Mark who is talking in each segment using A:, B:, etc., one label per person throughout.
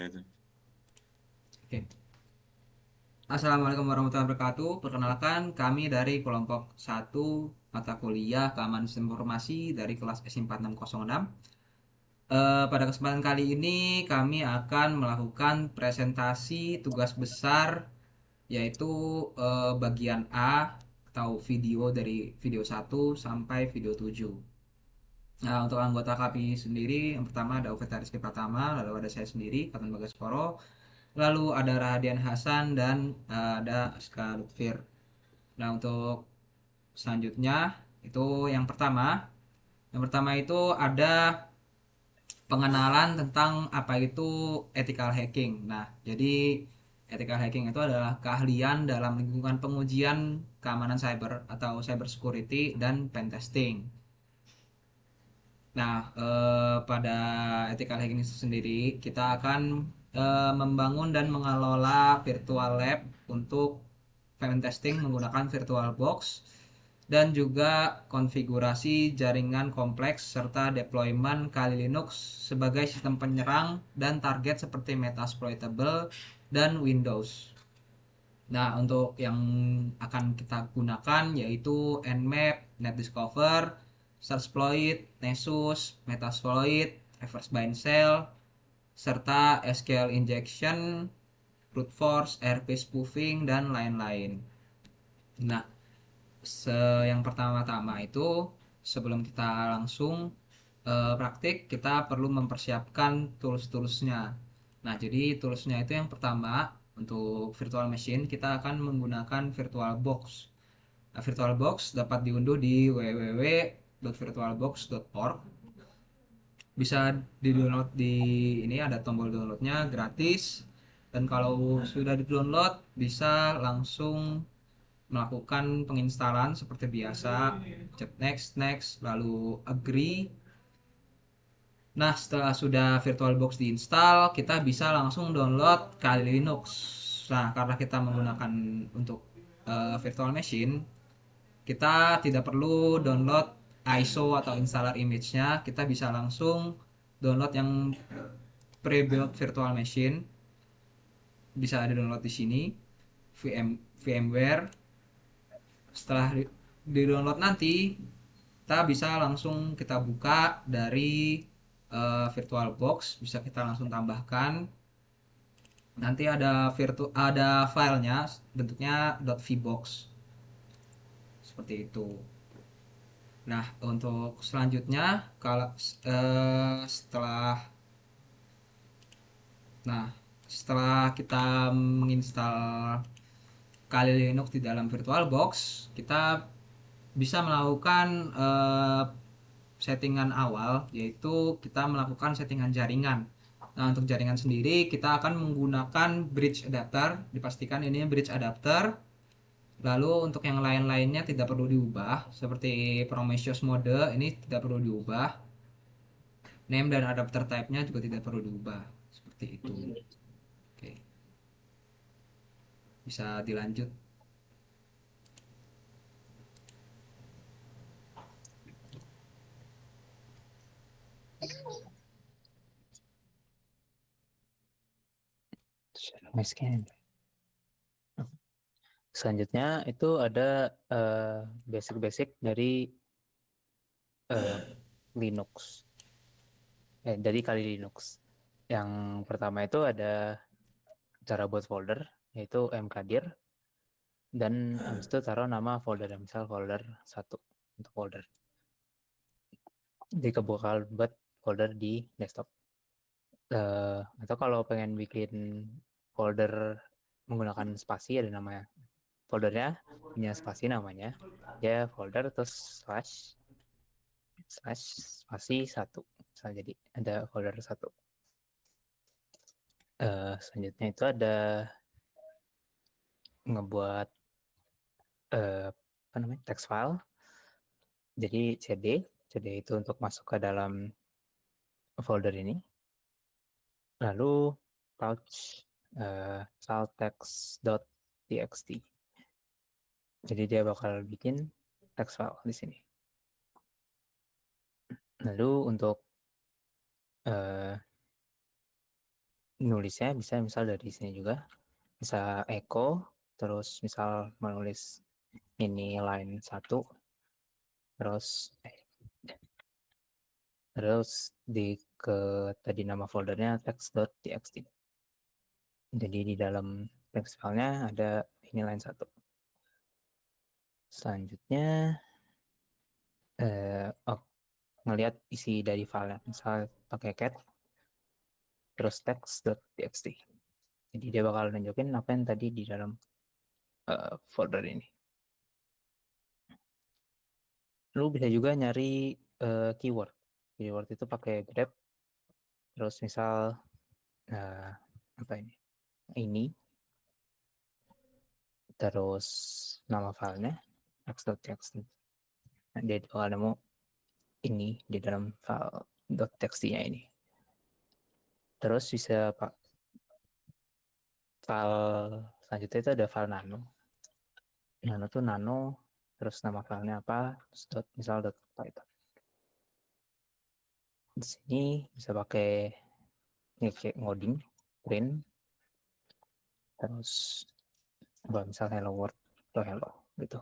A: itu.
B: Oke. Assalamualaikum warahmatullahi wabarakatuh. Perkenalkan, kami dari kelompok 1 mata kuliah Keamanan Sistem Informasi dari kelas S4606. Pada kesempatan kali ini kami akan melakukan presentasi tugas besar yaitu bagian A atau video dari video 1 sampai video 7. Nah, untuk anggota kami sendiri, yang pertama ada Ufet Rizky Pratama, lalu ada saya sendiri, Fatan Bagaskoro, lalu ada Rahadian Hasan dan ada Aska Lutfir. Nah, untuk selanjutnya itu yang pertama itu ada pengenalan tentang apa itu ethical hacking. Nah, jadi ethical hacking itu adalah keahlian dalam lingkungan pengujian keamanan cyber atau cyber security dan pen testing. Nah, pada ethical hacking itu sendiri, kita akan membangun dan mengelola virtual lab untuk pen testing menggunakan VirtualBox dan juga konfigurasi jaringan kompleks serta deployment Kali Linux sebagai sistem penyerang dan target seperti Metasploitable dan Windows. Nah, untuk yang akan kita gunakan yaitu Nmap, NetDiscover, Searchploit, Nessus, Metasploit, Reverse Bind Shell, serta SQL injection, brute force, RP spoofing, dan lain-lain. Nah, yang pertama-tama itu sebelum kita langsung praktik, kita perlu mempersiapkan tools-toolsnya. Nah, jadi toolsnya itu yang pertama untuk virtual machine kita akan menggunakan VirtualBox. Nah, VirtualBox dapat diunduh di www.virtualbox.org. Bisa di-download di ini ada tombol downloadnya gratis. Dan kalau sudah di-download bisa langsung melakukan penginstalan seperti biasa, cek next next lalu agree. Nah, setelah sudah VirtualBox diinstal, kita bisa langsung download Kali Linux. Nah, karena kita menggunakan untuk virtual machine, kita tidak perlu download ISO atau installer image-nya, kita bisa langsung download yang pre-built virtual machine. Bisa ada download di sini, VMware. Setelah di-download nanti, kita bisa langsung kita buka dari VirtualBox, bisa kita langsung tambahkan. Nanti ada filenya bentuknya .vbox seperti itu. Nah, untuk selanjutnya kalau setelah nah setelah kita menginstal Kali Linux di dalam VirtualBox, kita bisa melakukan settingan awal, yaitu kita melakukan settingan jaringan. Nah, untuk jaringan sendiri kita akan menggunakan bridge adapter, dipastikan ini bridge adapter. Lalu untuk yang lain-lainnya tidak perlu diubah, seperti Prometheus mode ini tidak perlu diubah. Name dan adapter type-nya juga tidak perlu diubah. Seperti itu. Oke, bisa dilanjut.
C: Scan. Selanjutnya itu ada basic-basic dari Linux. Dari Kali Linux. Yang pertama itu ada cara buat folder, yaitu mkdir. Dan habis itu taruh nama folder, misal folder 1 untuk folder. Jadi bakal buat folder di desktop. Atau kalau pengen bikin folder menggunakan spasi, ada namanya foldernya punya spasi, namanya ya folder terus slash spasi 1, misalnya, jadi ada folder 1. Selanjutnya itu ada ngebuat apa namanya, text file, jadi cd itu untuk masuk ke dalam folder ini. Lalu pouch salttext.txt, jadi dia bakal bikin text file di sini. Lalu untuk nulisnya bisa misal dari sini juga, bisa echo, terus misal menulis ini line 1, terus di ke tadi nama foldernya text.txt. Jadi di dalam text filenya ada ini line 1. Selanjutnya ngelihat isi dari filenya, misal pakai cat terus text.txt. Jadi dia bakal nunjukin apa yang tadi di dalam folder ini. Lu bisa juga nyari keyword. Keyword itu pakai grep, terus misal apa ini, terus nama filenya text.txt. Nah, dia bakal nemu ini di dalam file .txt-nya ini. Terus bisa pak file selanjutnya itu ada file nano. Nano tuh nano, terus nama filenya apa, terus misal .python. Di sini bisa pakai kayak ngoding, print, terus misal hello world atau hello gitu.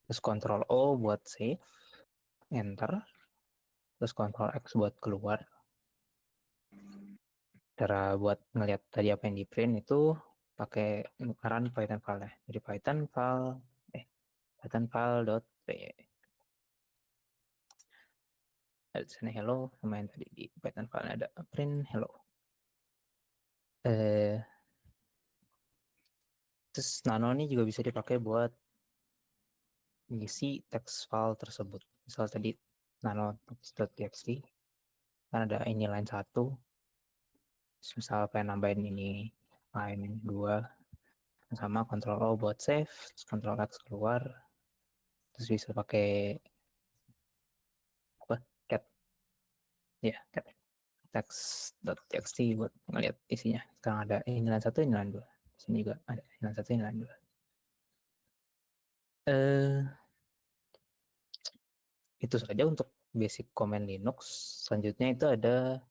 C: Terus Ctrl O buat save, enter, terus Ctrl X buat keluar. Cara buat ngelihat tadi apa yang di print itu pakai run Python file. Jadi Python file.py. Ada sana hello sama yang tadi di Python file ada print hello. Terus nano ini juga bisa dipakai buat ngisi text file tersebut. Misal tadi nano.txt kan ada ini line 1. Misal pengen nambahin ini line 2 sama Ctrl O buat save, Ctrl X keluar, terus bisa pakai apa cat ya cat text.txt buat ngeliat isinya. Sekarang ada ini line 1, ini line 2. Sini juga ada ini line 1, ini line 2. Itu saja untuk basic command Linux. Selanjutnya itu ada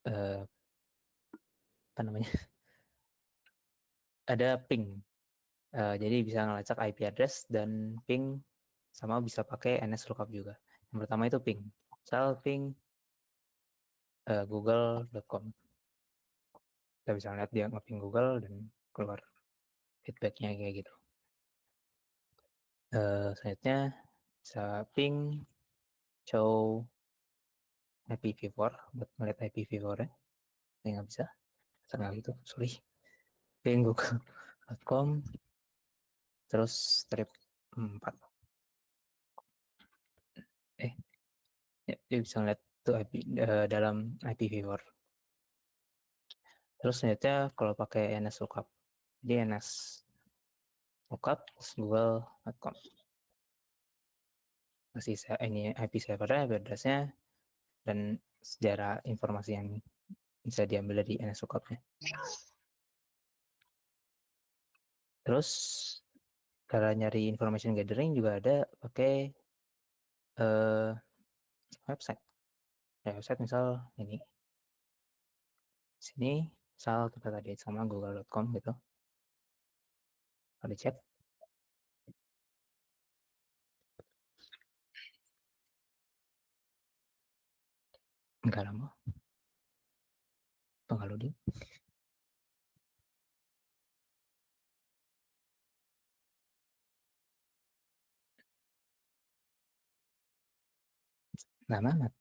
C: apa namanya? Ada ping. Jadi bisa ngelacak IP address dan ping, sama bisa pakai NSLookup juga. Yang pertama itu ping. Misal ping google.com. Kita bisa lihat dia nge-ping Google dan keluar feedbacknya kayak gitu. Selanjutnya bisa ping show IPv4 buat ngeliat IPv4-nya. Ini nggak bisa. Setengah itu, sorry. Ping google.com terus strip 4. Ya, dia bisa ngeliat tuh dalam IPv4. Terus selanjutnya kalau pakai NSLookup. Jadi NSLookup google.com. Masih ini IP servernya, address-nya, dan sejarah informasi yang bisa diambil dari NSLookup-nya. Terus cara nyari information gathering juga ada pakai website. Website misal ini. Sini misal kita tadi sama google.com gitu. Ada cek. Enggak lama. Tunggal loading. Lama amat.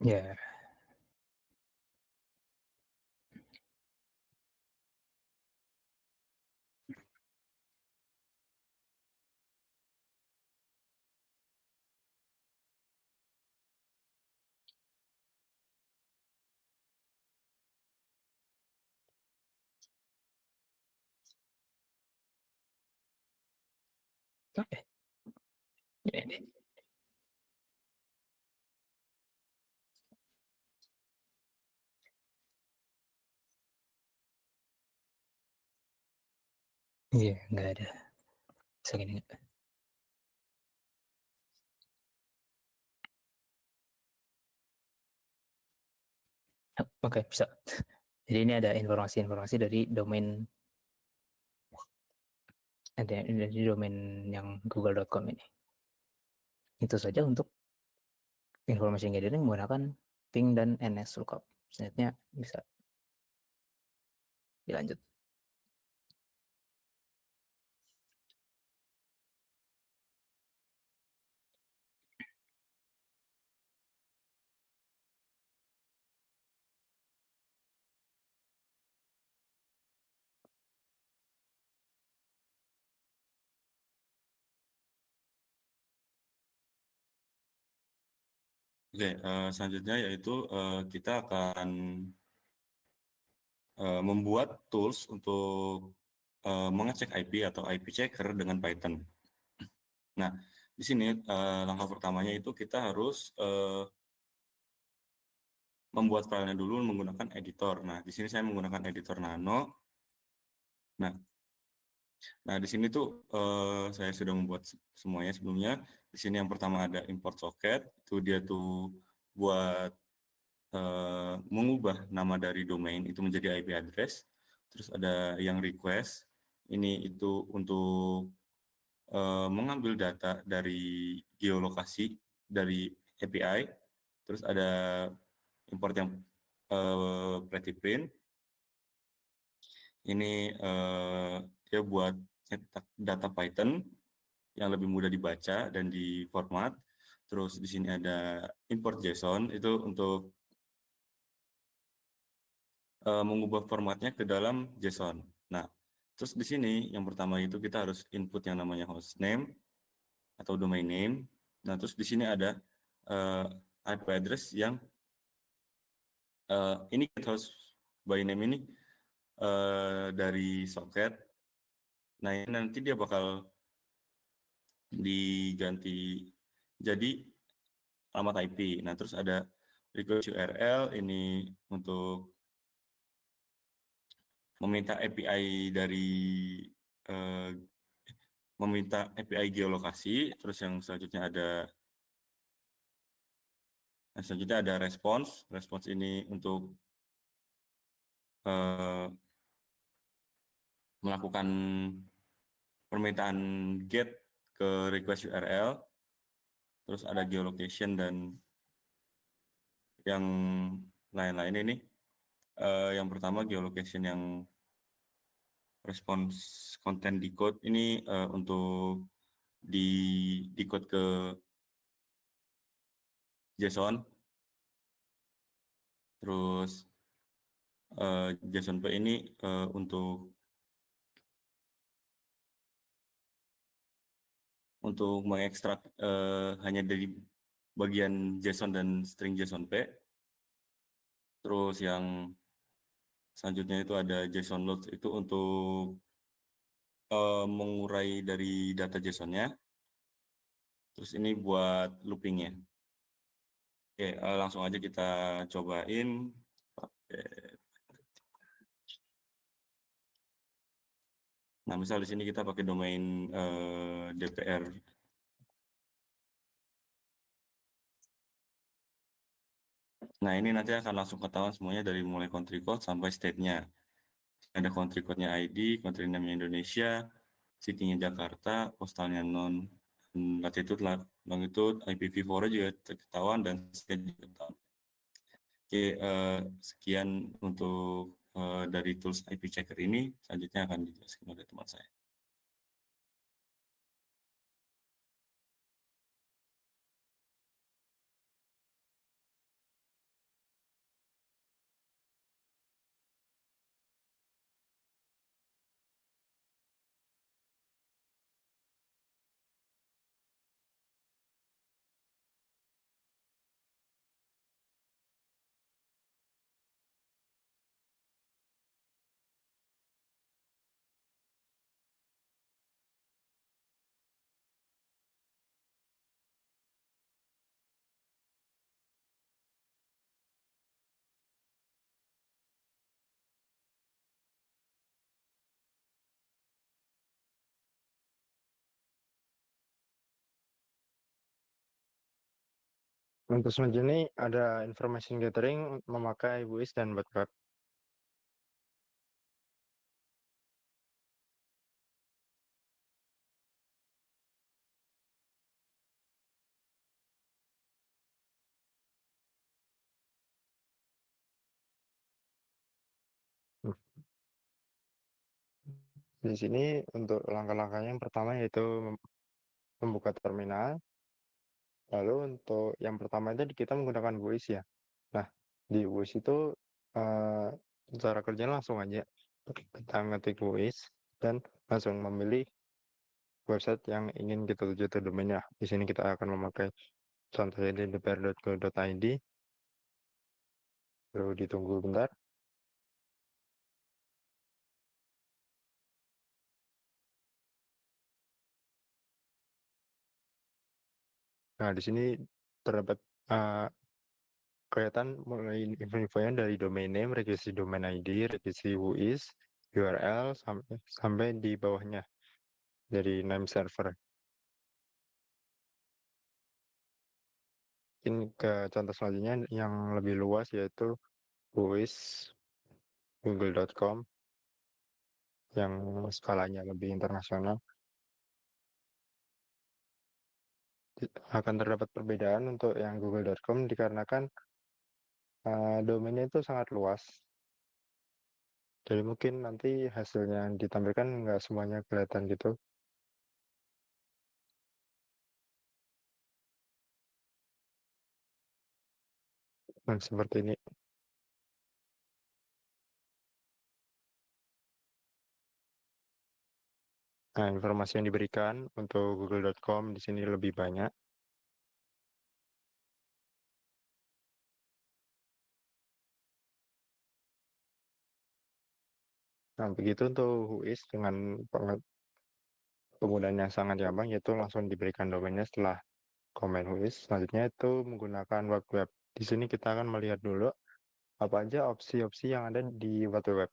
C: Ya. Oke. Ini. Iya, nggak ada. Segini. Oke, bisa. Jadi ini ada informasi-informasi dari domain dari domain yang google.com ini. Itu saja untuk informasi gathering menggunakan ping dan ns lookup. Selanjutnya bisa dilanjut.
A: Oke, selanjutnya yaitu kita akan membuat tools untuk mengecek IP atau IP checker dengan Python. Nah, di sini langkah pertamanya itu kita harus membuat filenya dulu menggunakan editor. Nah, di sini saya menggunakan editor Nano. Nah, di sini tuh saya sudah membuat semuanya sebelumnya. Di sini yang pertama ada import socket, itu dia tuh buat mengubah nama dari domain itu menjadi IP address. Terus ada yang request, ini itu untuk mengambil data dari geolokasi dari API. Terus ada import yang pretty print. Ini dia buat cetak data Python yang lebih mudah dibaca dan diformat. Terus di sini ada import JSON itu untuk mengubah formatnya ke dalam JSON. Nah, terus di sini yang pertama itu kita harus input yang namanya hostname atau domain name. Nah, terus di sini ada uh, IP address yang ini get host by name ini dari socket. Nah, ini nanti dia bakal diganti jadi alamat IP. Nah, terus ada request URL ini untuk meminta API dari eh, meminta API geolokasi. Terus yang selanjutnya ada response. Response ini untuk melakukan permintaan get ke request URL. Terus ada geolocation dan yang lain-lain ini. Yang pertama geolocation yang response content decode ini untuk di decode ke JSON. Terus JSON-P ini untuk mengekstrak hanya dari bagian JSON dan string JSON-P. Terus yang selanjutnya itu ada JSON load itu untuk mengurai dari data JSON-nya. Terus ini buat looping-nya. Oke, langsung aja kita cobain. Nah, misal di sini kita pakai domain DPR. Nah, ini nanti akan langsung ketahuan semuanya dari mulai country code sampai state-nya. Ada country code-nya ID, country name-nya Indonesia, city-nya Jakarta, postalnya non, latitude, longitude, IPv4 juga ketahuan dan state juga ketahuan. Oke, sekian untuk dari tools IP Checker ini. Selanjutnya akan dijelaskan oleh teman saya.
D: Untuk selanjutnya ini ada information gathering memakai WIS dan web. Di sini untuk langkah-langkahnya yang pertama yaitu membuka terminal. Lalu untuk yang pertama itu kita menggunakan voice ya. Nah, di voice itu eh, cara kerjanya langsung aja kita ngetik voice dan langsung memilih website yang ingin kita tuju ke domainnya. Di sini kita akan memakai contohnya di dpr.go.id. Lalu ditunggu bentar. Nah, di sini terdapat eh, kelihatan mulai info-infonya dari domain name, registrasi domain ID, registrasi WhoIs, URL sampai di bawahnya dari name server. Mungkin ke contoh selanjutnya yang lebih luas yaitu WhoIs google.com yang skalanya lebih internasional. Akan terdapat perbedaan untuk yang google.com dikarenakan domainnya itu sangat luas. Jadi mungkin nanti hasilnya yang ditampilkan nggak semuanya kelihatan gitu. Nah, seperti ini. Nah, informasi yang diberikan untuk google.com di sini lebih banyak. Nah, begitu untuk WhoIs dengan penggunaan yang sangat gampang, yaitu langsung diberikan domainnya setelah komen WhoIs. Selanjutnya itu menggunakan web. Di sini kita akan melihat dulu apa aja opsi-opsi yang ada di web.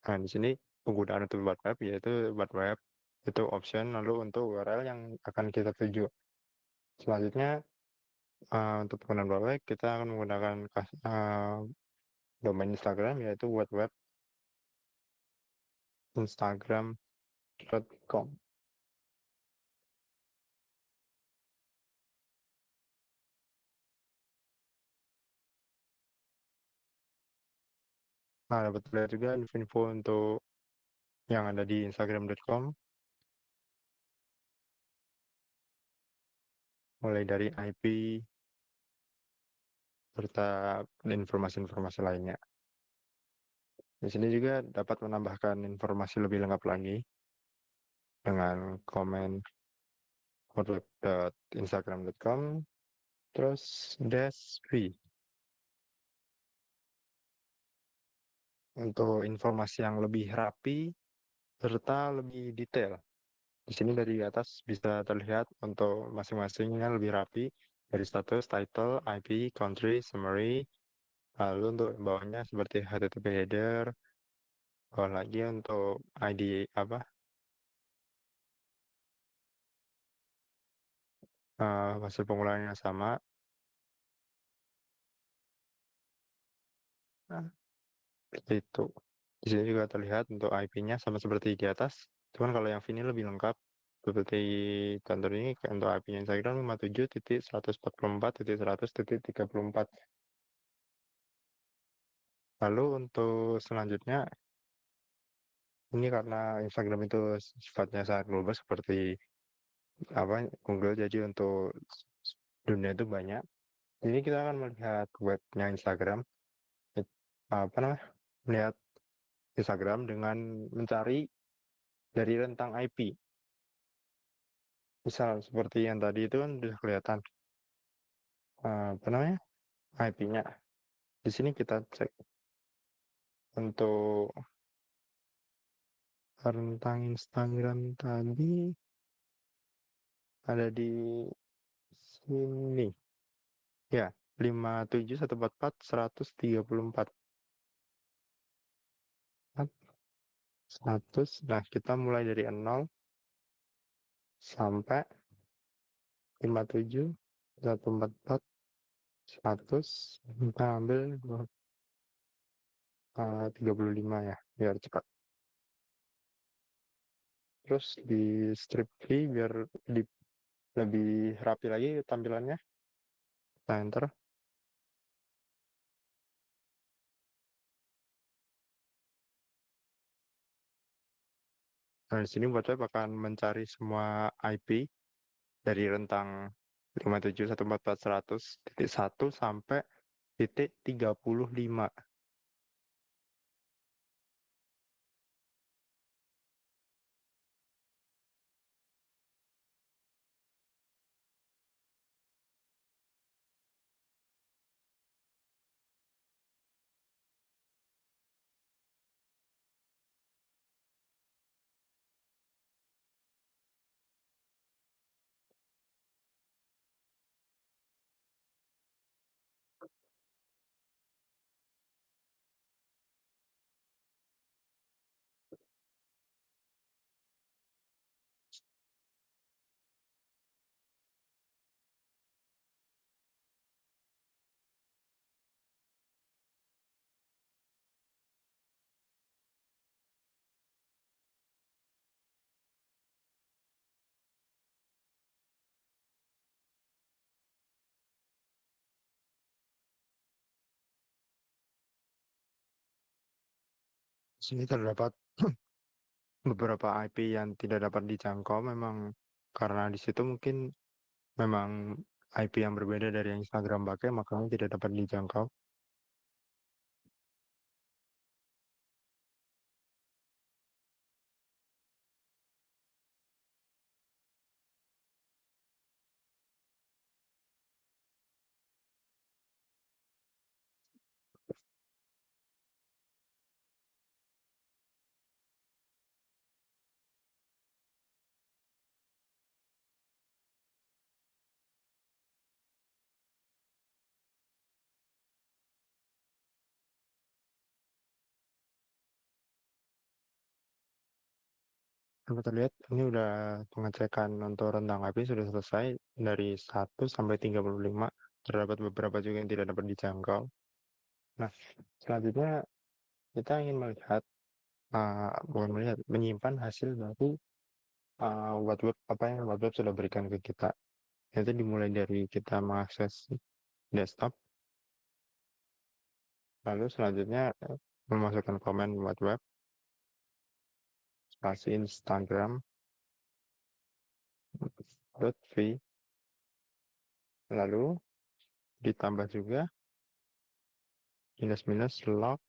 D: Nah, di sini penggunaan untuk web yaitu web itu option, lalu untuk URL yang akan kita tuju. Selanjutnya untuk penggunaan web kita akan menggunakan domain Instagram yaitu web instagram.com. Nah, dapat lihat juga info untuk yang ada di instagram.com, mulai dari IP serta informasi-informasi lainnya. Di sini juga dapat menambahkan informasi lebih lengkap lagi dengan komen web.instagram.com terus -v untuk informasi yang lebih rapi serta lebih detail. Di sini dari atas bisa terlihat untuk masing-masingnya lebih rapi dari status, title, IP, country, summary, lalu untuk bawahnya seperti HTTP header, bawah lagi untuk ID apa, hasil pengulangan yang sama. Nah, seperti itu. Di sini juga terlihat untuk IP-nya sama seperti di atas. Cuman kalau yang ini lebih lengkap. Seperti contoh ini untuk IP-nya Instagram 57.144.100.34. Lalu untuk selanjutnya, ini karena Instagram itu sifatnya sangat global seperti apa Google, jadi untuk dunia itu banyak. Jadi kita akan melihat webnya Instagram, apa namanya, melihat Instagram dengan mencari dari rentang IP. Misal seperti yang tadi itu kan sudah kelihatan apa namanya IP-nya. Di sini kita cek untuk rentang Instagram tadi ada di sini. Ya, 57144134. 100. Nah, kita mulai dari 0 sampai 571441. 100. Kita ambil 35 ya, biar cepat. Terus di strip free biar lebih rapi lagi tampilannya. Kita enter. Nah, di sini buat web akan mencari semua IP dari rentang 57.144.100.1 sampai titik 35. Di sini terdapat beberapa IP yang tidak dapat dijangkau memang karena di situ mungkin memang IP yang berbeda dari yang Instagram pakai, makanya tidak dapat dijangkau. Dapat terlihat ini udah pengecekan untuk rentang IP sudah selesai dari 1 sampai 35. Terdapat beberapa juga yang tidak dapat dijangkau. Nah, selanjutnya kita ingin melihat, bukan melihat, menyimpan hasil dari web apa yang web sudah berikan ke kita. Itu dimulai dari kita mengakses desktop, lalu selanjutnya memasukkan komen web spasi Instagram .v, lalu ditambah juga minus log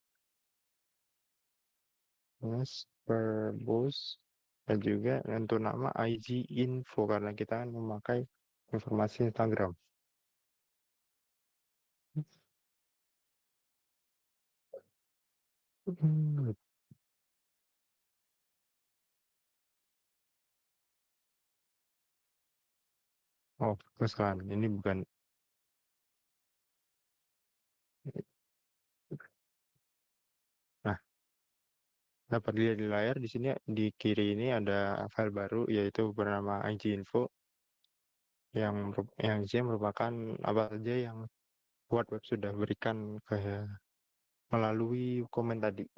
D: minus verbose dan juga untuk nama IG info karena kita kan memakai informasi Instagram. Oh, bagus kan. Ini bukan. Nah, dapat dilihat di layar di sini di kiri ini ada file baru yaitu bernama IG info yang isinya merupakan apa saja yang buat web sudah berikan ke melalui komen tadi.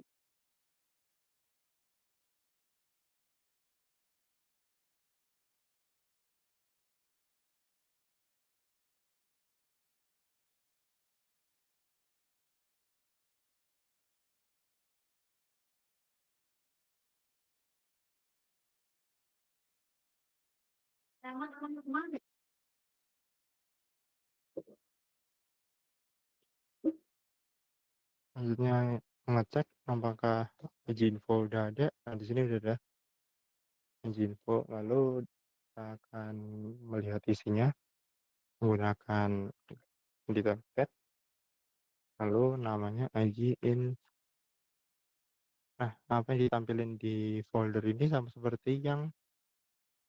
D: Selanjutnya mengecek apakah IG info udah ada. Nah, di sini udah ada IG info. Lalu kita akan melihat isinya menggunakan editor tab. Lalu namanya IG in. Nah, apa yang ditampilin di folder ini sama seperti yang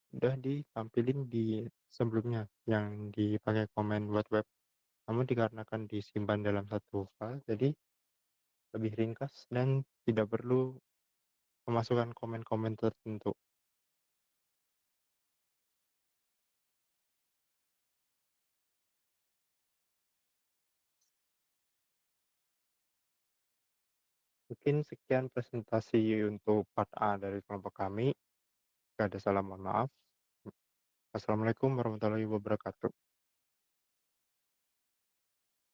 D: udah ditampilin di sebelumnya yang dipakai komen buat web namun dikarenakan disimpan dalam satu file, jadi lebih ringkas dan tidak perlu memasukkan komen-komen tertentu. Mungkin sekian presentasi untuk part A dari kelompok kami. Jika ada salah, mohon maaf. Assalamualaikum warahmatullahi wabarakatuh.